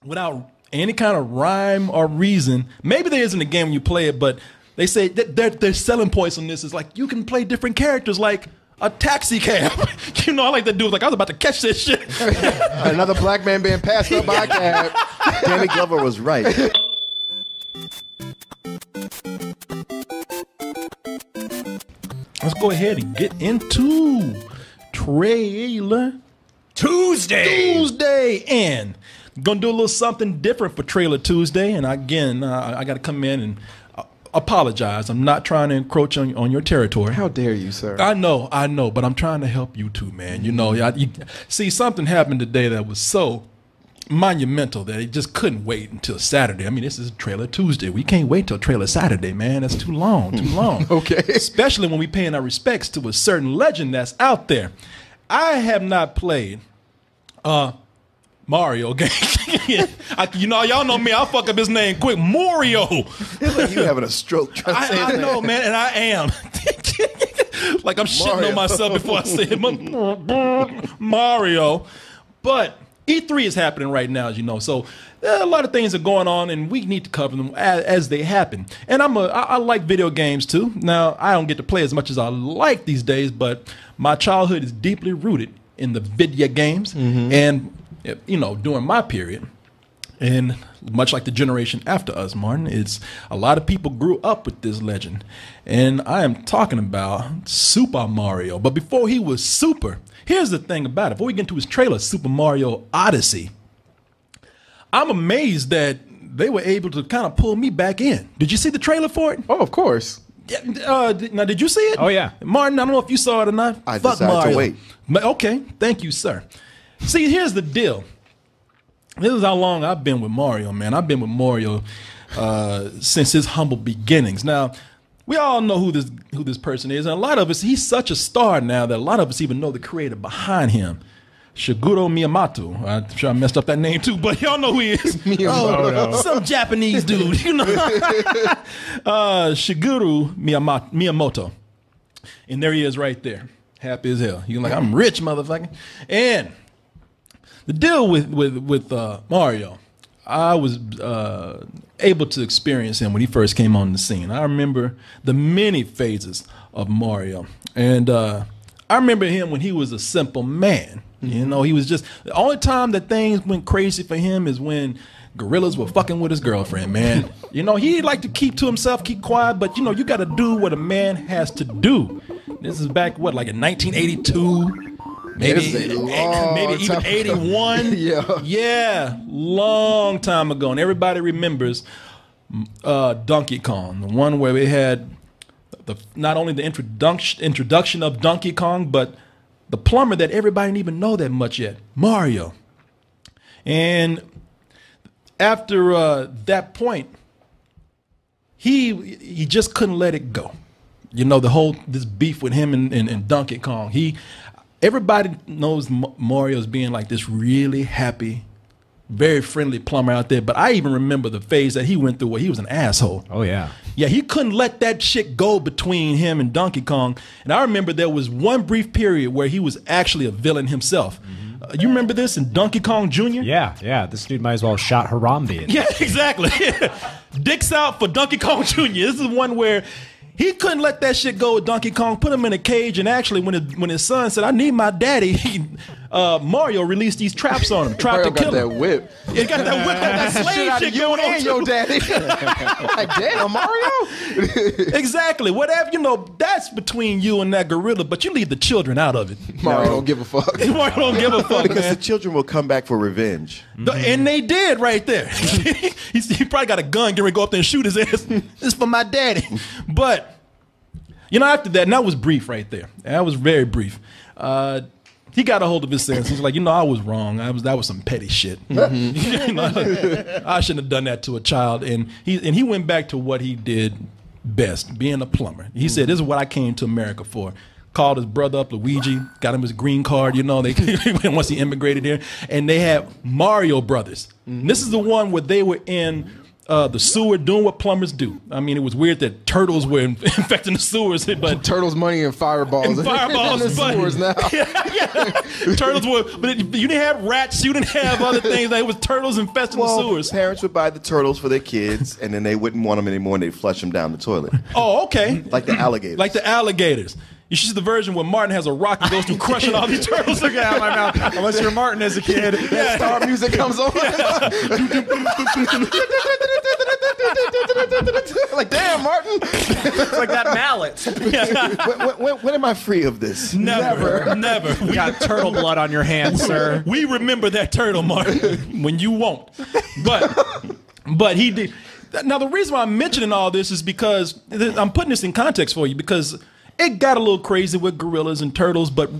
without any kind of rhyme or reason. Maybe there is in the game when you play it, but they say that their selling points on this is like you can play different characters like a taxi cab. You know, I like that dude. Like, I was about to catch this shit. Another black man being passed up by a cab. Danny Glover was right. Let's go ahead and get into Trailer Tuesday. And gonna do a little something different for Trailer Tuesday. And again, I got to come in and apologize. I'm not trying to encroach on your territory. How dare you, sir? I know, but I'm trying to help you too, man. You know, see, something happened today that was so monumental that it just couldn't wait until Saturday. I mean, this is Trailer Tuesday. We can't wait till Trailer Saturday, man. That's too long. Okay. Especially when we paying our respects to a certain legend that's out there. I have not played Mario game. You know, y'all know me. I'll fuck up his name quick. Mario. It's like you having a stroke trying to say I know, man, and I am. Like I'm shitting on myself before I say it. Mario. But E3 is happening right now, as you know. So a lot of things are going on, and we need to cover them as they happen. And I like video games too. Now, I don't get to play as much as I like these days, but my childhood is deeply rooted in the video games. And you know, during my period, and much like the generation after us, Martin, it's a lot of people grew up with this legend. And I am talking about Super Mario. But before he was super, here's the thing about it. Before we get into his trailer, Super Mario Odyssey, I'm amazed that they were able to kind of pull me back in. Did you see the trailer for it? Oh, of course. Now, did you see it? Oh, yeah. Martin, I don't know if you saw it or not. I Fuck decided Mario. to wait. Okay, thank you, sir. See, here's the deal. This is how long I've been with Mario, man. I've been with Mario since his humble beginnings. Now, we all know who this person is, and a lot of us, he's such a star now that a lot of us even know the creator behind him, Shigeru Miyamoto. I'm sure I messed up that name too, but y'all know who he is. Some Japanese dude, you know. Shigeru Miyamoto. And there he is right there. Happy as hell. You're like, I'm rich, motherfucker. And the deal with Mario, I was able to experience him when he first came on the scene. I remember the many phases of Mario. And I remember him when he was a simple man. You know, he was just, the only time that things went crazy for him is when gorillas were fucking with his girlfriend, man. You know, he liked to keep to himself, keep quiet, but you know, you got to do what a man has to do. This is back, what, like in 1982? Maybe even 81. Yeah, long time ago. And everybody remembers Donkey Kong, the one where we had not only the introduction of Donkey Kong, but the plumber that everybody didn't even know that much yet, Mario. And after that point, he just couldn't let it go. You know, this beef with him and Donkey Kong. Everybody knows Mario as being like this really happy, very friendly plumber out there. But I even remember the phase that he went through where he was an asshole. Oh, yeah. Yeah, he couldn't let that shit go between him and Donkey Kong. And I remember there was one brief period where he was actually a villain himself. You remember this in Donkey Kong Jr.? Yeah. This dude might as well have shot Harambe. Yeah, exactly. Dicks out for Donkey Kong Jr. This is one where he couldn't let that shit go with Donkey Kong, put him in a cage, and actually when his son said, I need my daddy, Mario released these traps on him, tried to kill him. That whip. He got that whip, that slave shit going on and your daddy. Like, damn, Mario. Exactly. Whatever, you know, that's between you and that gorilla, but you leave the children out of it. Mario don't give a fuck. Mario don't give a fuck, Because man. the children will come back for revenge. And they did right there. he probably got a gun, getting ready to go up there and shoot his ass. This is for my daddy. But, you know, after that, and that was brief right there. That was very brief. He got a hold of his sense. He's like, you know, I was wrong. That was some petty shit. You know, I shouldn't have done that to a child. And he went back to what he did best, being a plumber. He said, this is what I came to America for. Called his brother up, Luigi, got him his green card, you know, once he immigrated here. And they had Mario Brothers. This is the one where they were in the sewer doing what plumbers do. I mean, it was weird that turtles were infecting the sewers, but Turtles, money, and fireballs. and fireballs, in the but sewers now. yeah. Turtles were, but you didn't have rats, you didn't have other things. Like, it was turtles infesting the sewers. Parents would buy the turtles for their kids, and then they wouldn't want them anymore, and they'd flush them down the toilet. Oh, okay. Like the alligators. Like the alligators. You should see the version where Martin has a rock and goes through crushing all these turtles. Look out of my mouth. Unless you're Martin as a kid. Yeah. Star music comes on. Like, damn, Martin. It's like that mallet. When am I free of this? Never. You got turtle blood on your hands, sir. We remember that turtle, Martin, when you won't. But he did. Now, the reason why I'm mentioning all this is because I'm putting this in context for you, because it got a little crazy with gorillas and turtles, but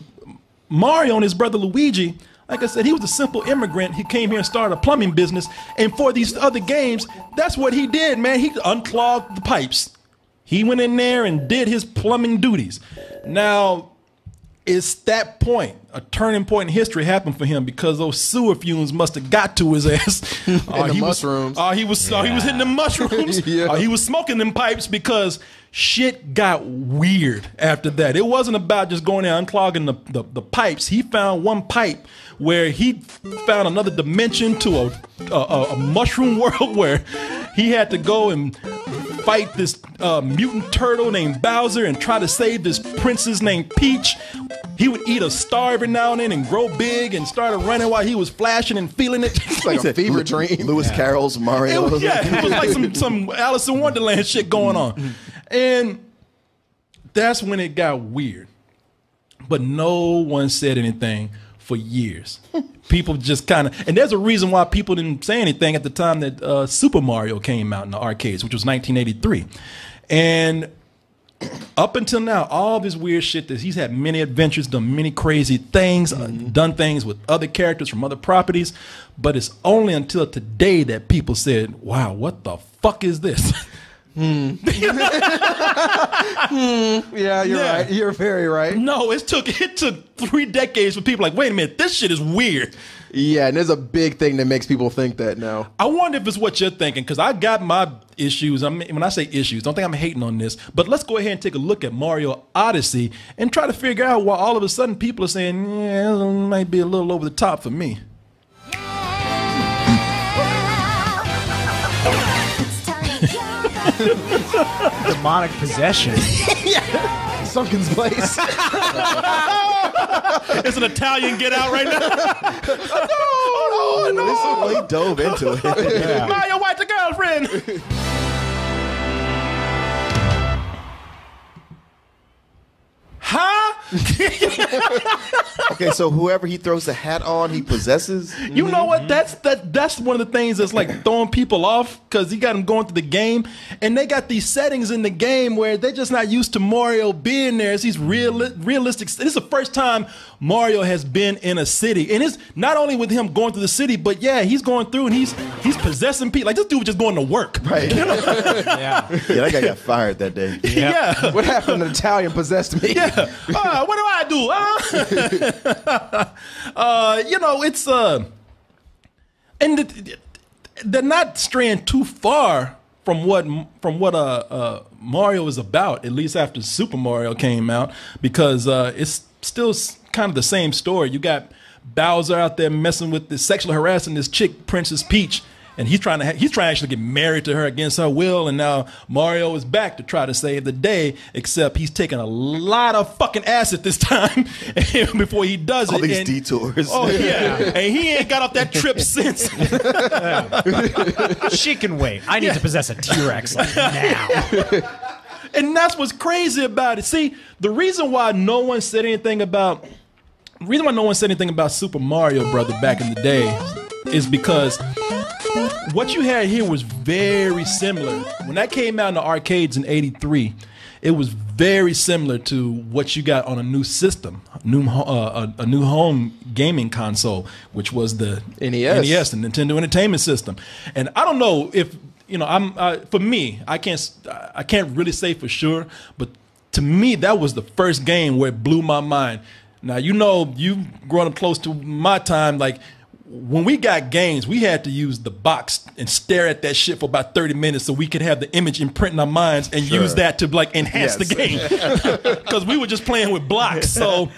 Mario and his brother Luigi, like I said, he was a simple immigrant. He came here and started a plumbing business. And for these other games, that's what he did, man. He unclogged the pipes. He went in there and did his plumbing duties. Now, it's that point, a turning point in history happened for him, because those sewer fumes must have got to his ass. The mushrooms. He was hitting the mushrooms. Yeah. He was smoking them pipes, because shit got weird after that. It wasn't about just going there unclogging the pipes. He found one pipe where he found another dimension to a mushroom world where he had to go and fight this mutant turtle named Bowser and try to save this princess named Peach. He would eat a star every now and then and grow big and started running while he was flashing and feeling it. It's like a fever dream. Lewis Carroll's Mario. It was like some Alice in Wonderland shit going on. And that's when it got weird. But no one said anything for years. People just kind of, and there's a reason why people didn't say anything at the time that Super Mario came out in the arcades, which was 1983. And up until now, all this weird shit that he's had many adventures, done many crazy things, done things with other characters from other properties. But it's only until today that people said, wow, what the fuck is this? Yeah, you're right. You're very right. No, it took 3 decades for people like, wait a minute, this shit is weird. Yeah, and there's a big thing that makes people think that now. I wonder if it's what you're thinking, because I got my issues. I mean, when I say issues, don't think I'm hating on this, but let's go ahead and take a look at Mario Odyssey and try to figure out why all of a sudden people are saying, yeah, it might be a little over the top for me. Demonic possession. Sunken's place. It's an Italian Get Out right now. No. He dove into it. Yeah. Mario White's a girlfriend. Huh? Okay, so whoever he throws the hat on, he possesses. You know what? That's one of the things that's like throwing people off, because he got them going through the game, and they got these settings in the game where they're just not used to Mario being there. It's these realistic. This is the first time Mario has been in a city, and it's not only with him going through the city, but yeah, he's going through and he's possessing people. Like, this dude was just going to work. Right. Yeah. Yeah, that guy got fired that day. Yeah. What happened? An Italian possessed me. Yeah. What do I do? It's and they're not straying too far from what Mario is about, at least after Super Mario came out, because it's still kind of the same story. You got Bowser out there messing with this, sexually harassing this chick, Princess Peach, and he's trying to actually get married to her against her will. And now Mario is back to try to save the day, except he's taking a lot of fucking acid this time before he does it. All these detours. Oh yeah, and he ain't got off that trip since. She can wait. I need to possess a T-Rex like now. And that's what's crazy about it. See, the reason why no one said anything about Super Mario Brother back in the day is because what you had here was very similar. When that came out in the arcades in '83, it was very similar to what you got on a new system, a new home gaming console, which was the NES, the Nintendo Entertainment System. And I don't know if for me, I can't really say for sure, but to me, that was the first game where it blew my mind. Now, you growing up close to my time, like, when we got games, we had to use the box and stare at that shit for about 30 minutes so we could have the image imprint in our minds and use that to like enhance the game. Because we were just playing with blocks. So,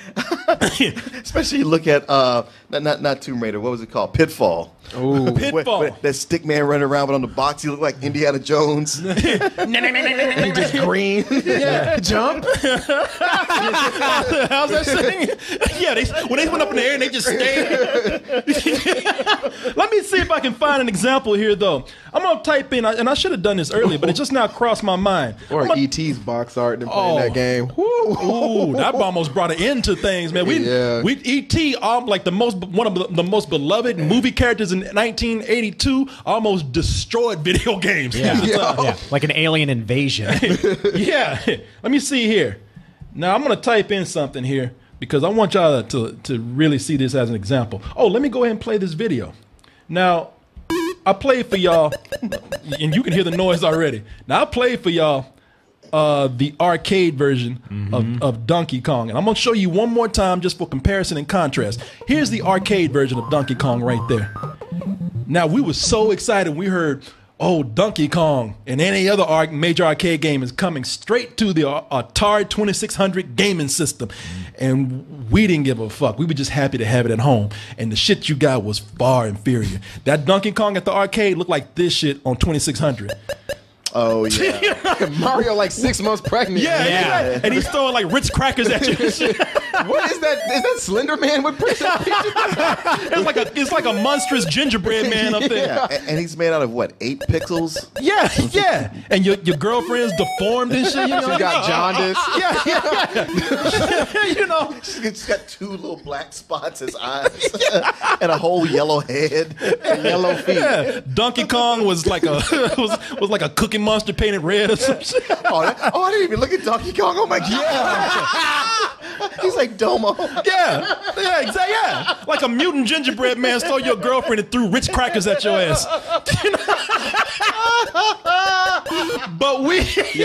especially you look at not Tomb Raider. What was it called? Pitfall. oh, Pitfall. Where that stick man running around, but on the box he looked like Indiana Jones. He just green. Yeah. Jump. How's that saying? Yeah, when they went up in the air and they just stayed. Let me see if I can find an example here, though. I'm gonna type in, and I should have done this earlier, but it just now crossed my mind. Or E.T.'s box art and playing that game. Ooh, that almost brought an end to things, man. We E.T. like one of the most beloved movie characters in 1982, almost destroyed video games. Yeah, like an alien invasion. Yeah. Let me see here. Now I'm gonna type in something here because I want y'all to really see this as an example. Oh, let me go ahead and play this video. Now, I played for y'all, and you can hear the noise already. Now, I played for y'all the arcade version of Donkey Kong, and I'm going to show you one more time just for comparison and contrast. Here's the arcade version of Donkey Kong right there. Now, we were so excited when we heard, oh, Donkey Kong and any other major arcade game is coming straight to the Atari 2600 gaming system. And we didn't give a fuck. We were just happy to have it at home. And the shit you got was far inferior. That Donkey Kong at the arcade looked like this shit on 2600. Oh, yeah. Mario like 6 months pregnant. Yeah. And he's throwing like Ritz crackers at you. What is that? Is that Slender Man with Princess Peach? It's like a monstrous gingerbread man up there. Yeah. And he's made out of what, 8 pixels? Yeah. And your girlfriend's deformed and shit. You know? She got jaundice. Yeah. You know. She's got 2 little black spots as eyes and a whole yellow head and yellow feet. Yeah. Donkey Kong was like a was like a Cookie Monster painted red or some shit. I didn't even look at Donkey Kong. Oh my god. He's like Domo. Yeah, exactly. Yeah, like a mutant gingerbread man stole your girlfriend and threw Ritz crackers at your ass. But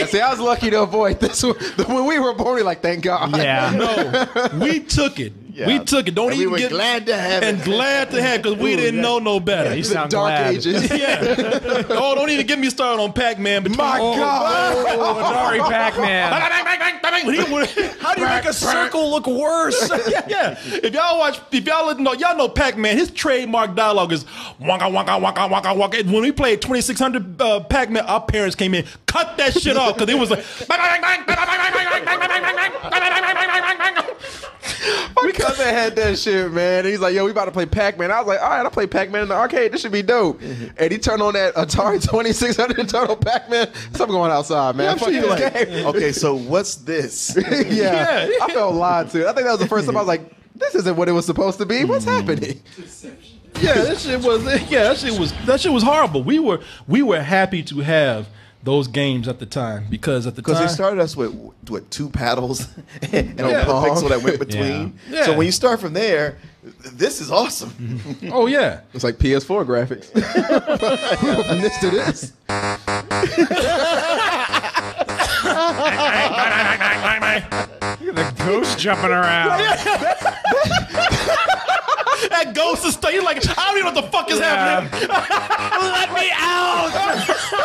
see, I was lucky to avoid this. When we were born, we were like, thank God. Yeah. No, we took it. Yeah. We took it. Don't And even we were get glad to have and it. glad to have because we didn't know no better. You The sound Dark glad. Ages. Yeah. Oh, don't even get me started on Pac-Man. My God. Atari Pac-Man. How do you make a circle look worse? Yeah. If y'all know Pac-Man, his trademark dialogue is waka waka waka waka waka. When we played 2600 Pac-Man, our parents came in, cut that shit off because it was like. My cousin had that shit, man. He's like, yo, we about to play Pac-Man. I was like, all right, I'll play Pac-Man in the arcade. This should be dope. And he turned on that Atari 2600 and turned on Pac-Man. So I'm going outside, man. I'm sure you're like, okay, so what's this? Yeah. I felt lied to. I think that was the first time I was like, this isn't what it was supposed to be. What's happening? Yeah, that shit was horrible. We were happy to have those games at the time because at the time Because they started us with 2 paddles and a pixel that went between. Yeah. So when you start from there, this is awesome. Oh yeah. It's like PS4 graphics. We went from this to this. The ghost jumping around. That ghost is still. You're like, I don't even know what the fuck is happening. Let me out!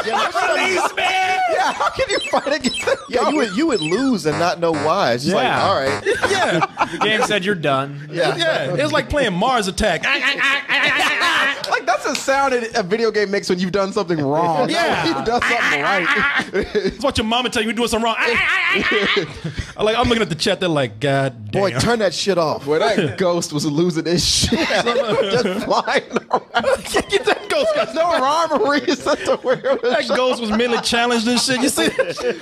Release me! Yeah, how can you fight against that? Yeah, you would lose and not know why. It's just like, Yeah. all right. Yeah. The game said you're done. Yeah. It's like playing Mars Attack. Like, that's a sound a video game makes when you've done something wrong. Yeah. You've done something right. It's what your mama tell you you're doing something wrong. I'm looking at the chat. They're like, God damn. Boy, turn that shit off. Boy, that ghost was losing his shit. Just flying around. Get that ghost. There's no rhyme or reason to where it was. That ghost was mentally challenged and shit. You see that shit?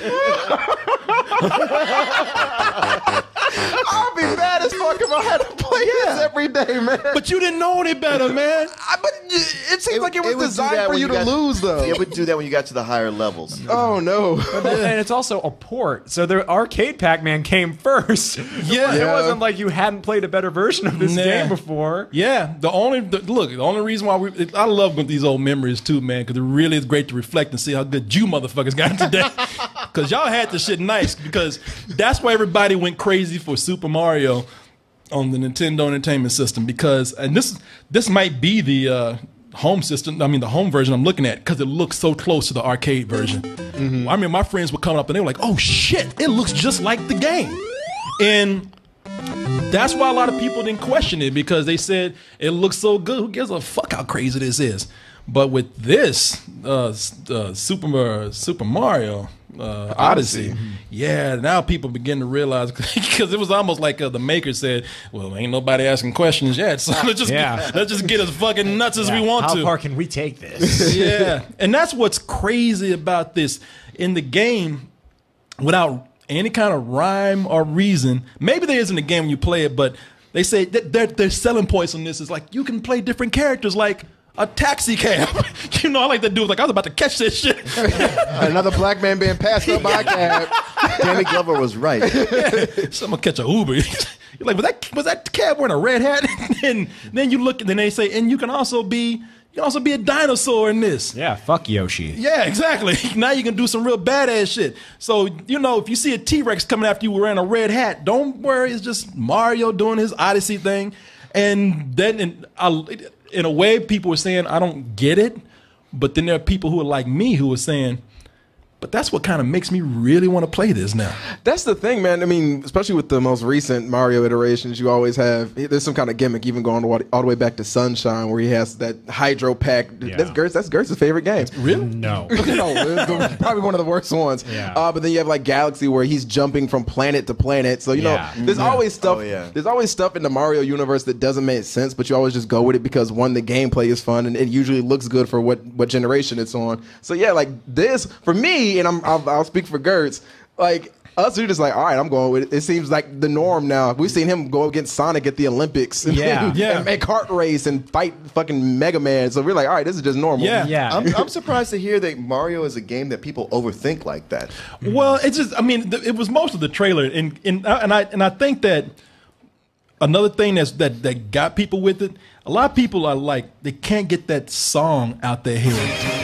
I'd be mad as fuck if I had to play this every day, man. But you didn't know any better, man. But it seems like it was would do designed that for when you to lose, though. It would do that when you got to the higher levels. Oh, no. And it's also a port. So the arcade Pac-Man came first. Yeah. It wasn't like you hadn't played a better version of this Nah. game before. Yeah, the only reason why I love these old memories too, man, because it really is great to reflect and see how good you motherfuckers got today. Because y'all had the shit nice, because that's why everybody went crazy for Super Mario. on the Nintendo Entertainment System because, and this might be the home system. I mean, the home version I'm looking at because it looks so close to the arcade version. I mean, my friends were coming up and they were like, "Oh shit, it looks just like the game," and that's why a lot of people didn't question it because they said it looks so good. Who gives a fuck how crazy this is? But with this Super Mario Odyssey, yeah, now people begin to realize because it was almost like the maker said, "Well, ain't nobody asking questions yet, so let's just get as fucking nuts as we want to." How far can we take this? Yeah, and that's what's crazy about this in the game, without any kind of rhyme or reason. Maybe there is in the game when you play it, but they say that their selling points on this is like you can play different characters, like a taxi cab. You know, I like that dude. Like I was about to catch this shit. Another black man being passed up by a cab. Danny Glover was right. So I'm gonna catch a Uber. You're like, was that cab wearing a red hat? And then you look, and then they say, and you can also be a dinosaur in this. Yeah, fuck Yoshi. Yeah, exactly. Now you can do some real badass shit. So, you know, if you see a T-Rex coming after you wearing a red hat, don't worry. It's just Mario doing his Odyssey thing. And then in a way, people were saying, I don't get it. But then there are people who are like me who are saying, but that's what kind of makes me really want to play this now. That's the thing, man. I mean, especially with the most recent Mario iterations, you always have, there's some kind of gimmick, even going all the way back to Sunshine, where he has that hydro pack. Yeah. That's Gertz's favorite game. Really? No. No, it's probably one of the worst ones. Yeah. But then you have like Galaxy, where he's jumping from planet to planet. So, you know, there's always stuff. There's always stuff in the Mario universe that doesn't make sense, but you always just go with it because one, the gameplay is fun, and it usually looks good for what generation it's on. So yeah, like this for me, and I'll speak for Gertz. Like us, we're just like, all right, I'm going with it. It seems like the norm now. We've seen him go against Sonic at the Olympics, and make kart race and fight fucking Mega Man. So we're like, all right, this is just normal. Yeah. I'm surprised to hear that Mario is a game that people overthink like that. Well, it's just, I mean, it was most of the trailer, and I think that another thing that got people with it. A lot of people are like, they can't get that song out their head.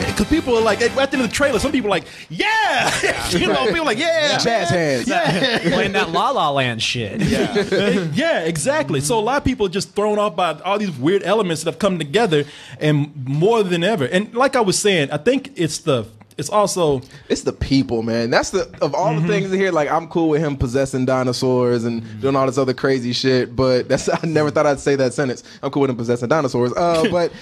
Because people are like, at the end of the trailer, some people are like, yeah! You know, people are like, yeah! Jazz hands. Yeah. Playing that La La Land shit. Yeah, exactly. So a lot of people are just thrown off by all these weird elements that have come together, and more than ever. And like I was saying, I think it's the people, man. That's of all the things in here, like I'm cool with him possessing dinosaurs and doing all this other crazy shit, but I never thought I'd say that sentence. I'm cool with him possessing dinosaurs. But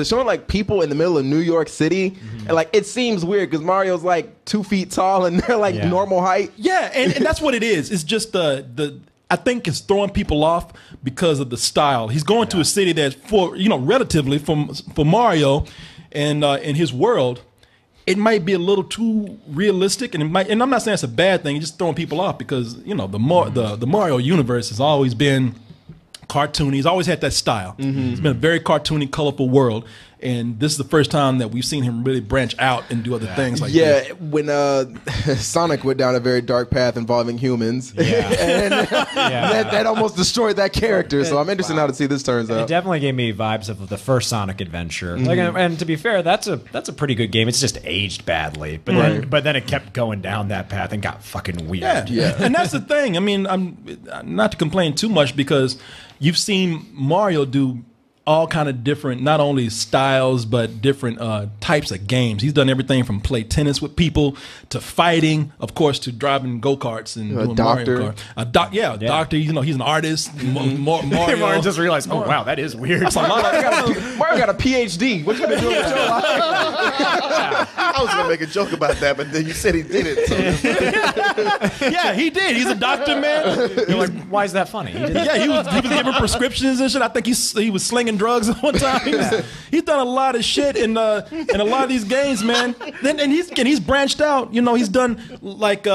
showing like people in the middle of New York City, and like it seems weird because Mario's like 2 feet tall and they're like normal height. Yeah, and that's what it is. It's just the I think it's throwing people off because of the style. He's going to a city that's relatively for Mario and in his world. It might be a little too realistic, and I'm not saying it's a bad thing. It's just throwing people off because the Mario universe has always been cartoony. He's always had that style. It's been a very cartoony, colorful world, and this is the first time that we've seen him really branch out and do other things like this. Yeah, when Sonic went down a very dark path involving humans, and that almost destroyed that character. So I'm interested how to see this turns out. It definitely gave me vibes of the first Sonic adventure. Like, and to be fair, that's a pretty good game. It's just aged badly, but then it kept going down that path and got fucking weird. Yeah. And that's the thing. I mean, I'm not to complain too much because you've seen Mario do all kind of different, not only styles, but different types of games. He's done everything from play tennis with people to fighting, of course, to driving go-karts and doing doctor. Mario Kart. Doctor. You know, he's an artist. Mario. Mario just realized, oh wow, that is weird. Mario got a PhD. What you been doing with your life? I was gonna make a joke about that, but then you said he did it. So. Yeah, he did. He's a doctor, man. You're like, why is that funny? He He was giving prescriptions and shit. I think he was slinging drugs at one time. He's done a lot of shit in a lot of these games, man. And he's branched out. You know, he's done like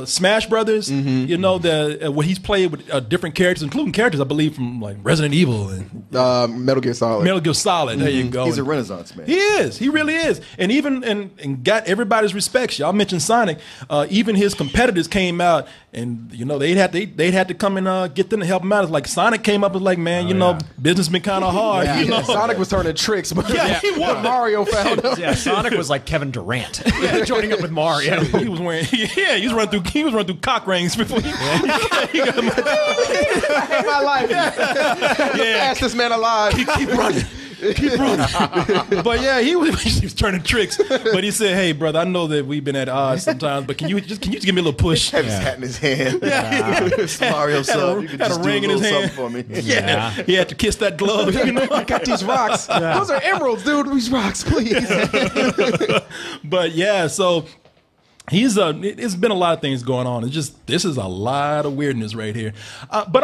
Smash Brothers. You know, where he's played with different characters, including characters I believe from like Resident Evil and Metal Gear Solid. Metal Gear Solid. There you go. He's a Renaissance man. He is. He really is. And even and got everybody's respect. Y'all mentioned Sonic. Even his competitors came out, and you know they'd had to come and get them to help him out. It's like Sonic came up and was like, man, business just been kind of hard. Yeah. You know? Sonic was turning tricks, but he was. Mario found him. Yeah, Sonic was like Kevin Durant joining up with Mario. He was wearing, he was running through cock rings before he got I hate my life. The fastest man alive. keep running. Keep running. But yeah, he was turning tricks. But he said, "Hey, brother, I know that we've been at odds sometimes, but can you just give me a little push?" Had his hat in his hand. Yeah. Mario son, you could had just a do ring a in his little hand. something for me. Yeah. He had to kiss that glove. You know? I got these rocks. Those are emeralds, dude. These rocks, please. But yeah, so he's it's been a lot of things going on. It's just this is a lot of weirdness right here. But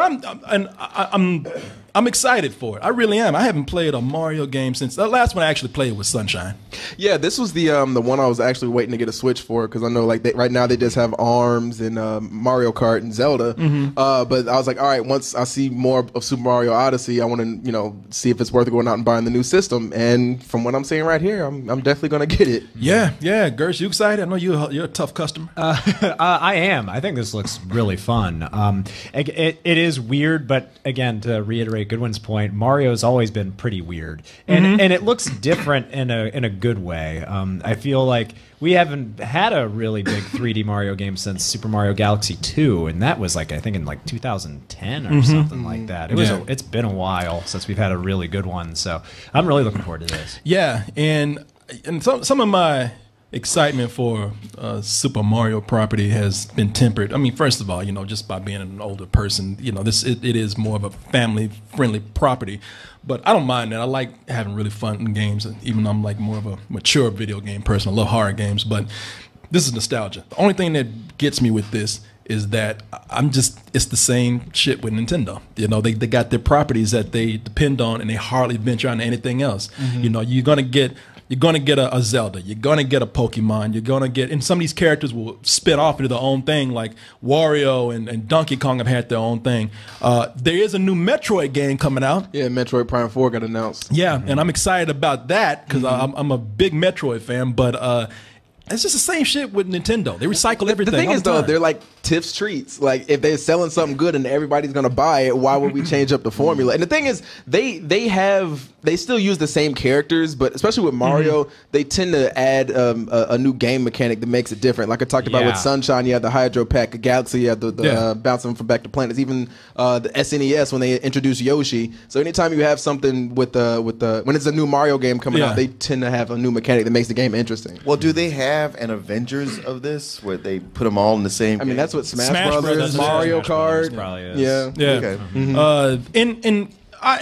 I'm excited for it. I really am. I haven't played a Mario game since the last one I actually played was Sunshine. Yeah, this was the one I was actually waiting to get a Switch for because I know like right now they just have ARMS and Mario Kart and Zelda. But I was like, all right, once I see more of Super Mario Odyssey, I want to see if it's worth going out and buying the new system. And from what I'm seeing right here, I'm definitely gonna get it. Yeah. Gersh, you excited? I know you're a tough customer. I am. I think this looks really fun. It is weird, but again, to reiterate Goodwin's point, Mario's always been pretty weird, and it looks different in a good way. I feel like we haven't had a really big 3D Mario game since Super Mario Galaxy 2, and that was like I think in like 2010 or something like that. It's been a while since we've had a really good one, so I'm really looking forward to this. Yeah, and some of my excitement for Super Mario property has been tempered. I mean, first of all, just by being an older person, it is more of a family-friendly property. But I don't mind that. I like having really fun in games, even though I'm like more of a mature video game person. I love horror games, but this is nostalgia. The only thing that gets me with this is that it's the same shit with Nintendo. They got their properties that they depend on, and they hardly venture on anything else. You're gonna get a Zelda. You're gonna get a Pokemon. You're gonna get, and some of these characters will spin off into their own thing, like Wario and Donkey Kong have had their own thing. There is a new Metroid game coming out. Yeah, Metroid Prime 4 got announced. Yeah, and I'm excited about that because I'm a big Metroid fan. But it's just the same shit with Nintendo. They recycle everything. The thing is, though, they're like Tiff's treats. Like, if they're selling something good and everybody's going to buy it, why would we change up the formula? And the thing is, they still use the same characters, but especially with Mario, they tend to add a new game mechanic that makes it different. Like I talked about with Sunshine, you have the Hydro Pack. Galaxy, you have the bouncing from back to planets. Even the SNES, when they introduced Yoshi. So anytime you have something with when it's a new Mario game coming out, they tend to have a new mechanic that makes the game interesting. Well, do they have an Avengers of this where they put them all in the same game? I mean, that's what Smash Brothers, Mario Kart. Yeah. Okay. I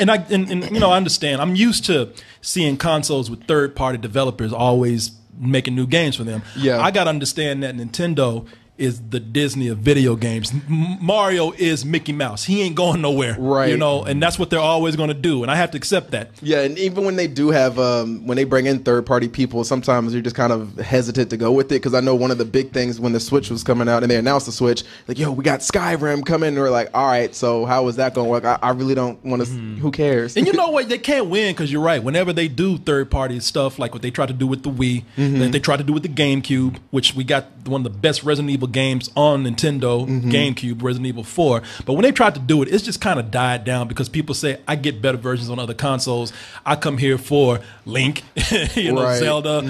understand. I'm used to seeing consoles with third-party developers always making new games for them. Yeah. I got to understand that Nintendo is the Disney of video games. Mario is Mickey Mouse. He ain't going nowhere. Right. And that's what they're always going to do, and I have to accept that. Yeah, and even when they do have, when they bring in third-party people, sometimes you're just kind of hesitant to go with it, because I know one of the big things when the Switch was coming out and they announced the Switch, like, yo, we got Skyrim coming, and we're like, all right, so how is that going to work? I really don't want to, who cares? And you know what? They can't win, because you're right. Whenever they do third-party stuff, like what they tried to do with the Wii, like they tried to do with the GameCube, which we got one of the best Resident Evil games on Nintendo GameCube, Resident Evil 4. But when they tried to do it, it's just kind of died down because people say, I get better versions on other consoles. I come here for Link, Zelda,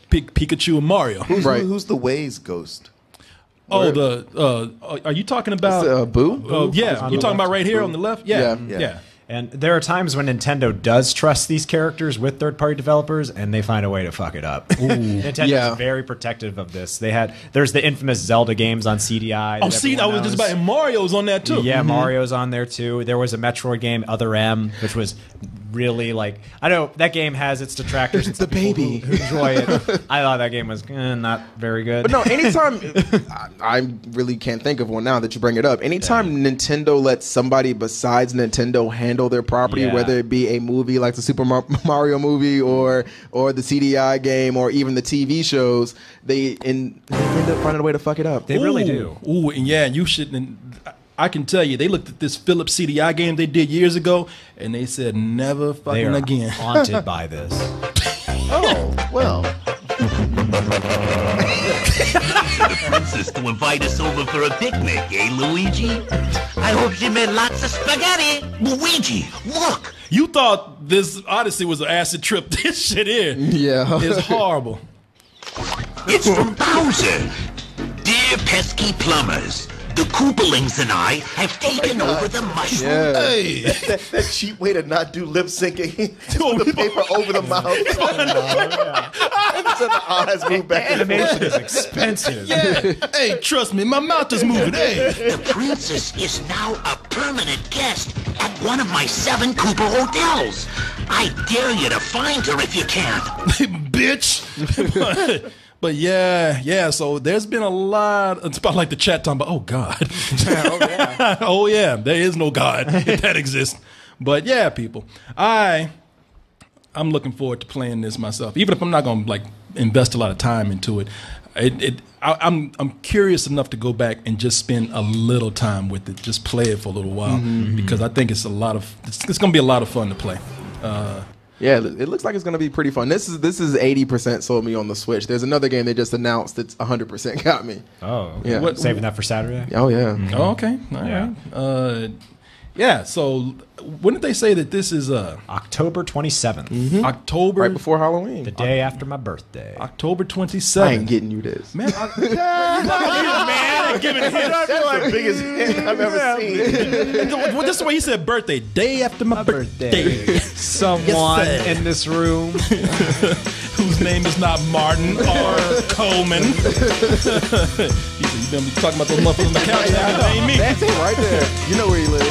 Pikachu, and Mario. Who's the Waze ghost? Oh, are you talking about Boo? Yeah, you're talking about right here on the left? Yeah. And there are times when Nintendo does trust these characters with third-party developers, and they find a way to fuck it up. Nintendo is very protective of this. There's the infamous Zelda games on CDI. Oh, see, I was just about, and Mario's on that too. Yeah, Mario's on there too. There was a Metroid game, Other M, which was really like, I know that game has its detractors. It's the baby who enjoy it. I thought that game was not very good. But no, anytime I really can't think of one now that you bring it up. Anytime Nintendo lets somebody besides Nintendo handle their property, whether it be a movie like the Super Mario movie or the CDI game or even the TV shows, they end up finding a way to fuck it up. They really do. Ooh, and yeah, you shouldn't. I can tell you, they looked at this Philips CDI game they did years ago, and they said, never fucking again. Haunted by this. Oh, well. Princess to invite us over for a picnic, eh, Luigi? I hope she made lots of spaghetti. Luigi, look. You thought this Odyssey was an acid trip. This shit here is horrible. It's from Bowser. Dear pesky plumbers, the Koopalings and I have taken over the mushroom. Hey, that cheap way to not do lip syncing. Put the paper over the mouth. So the eyes move back. Animation is expensive. Hey, trust me, my mouth is moving. Hey, The princess is now a permanent guest at one of my 7 Koopa hotels. I dare you to find her if you can. bitch. But yeah. So there's been a lot. It's about like the chat talking about, oh God, oh yeah, there is no God if that exists. But yeah, people, I'm looking forward to playing this myself, even if I'm not gonna like invest a lot of time into it. I'm curious enough to go back and just spend a little time with it, just play it for a little while, because I think it's gonna be a lot of fun to play. Yeah, it looks like it's going to be pretty fun. This is 80% sold me on the Switch. There's another game they just announced that's 100% got me. Oh, okay. Yeah. Saving that for Saturday? Oh, yeah. Oh, okay. All right. Yeah, so when did they say that this is October 27th. October? Right before Halloween. The day after my birthday. October 27th. I ain't getting you this. Man, man, giving him That's the biggest hit I've ever seen. Well, this is the way he said birthday. Day after my birthday. Someone Yes, sir. in this room. Whose name is not Martin or Coleman. He said, you been talking about those motherfuckers on the couch. That ain't me. That's it right there. You know where he lives.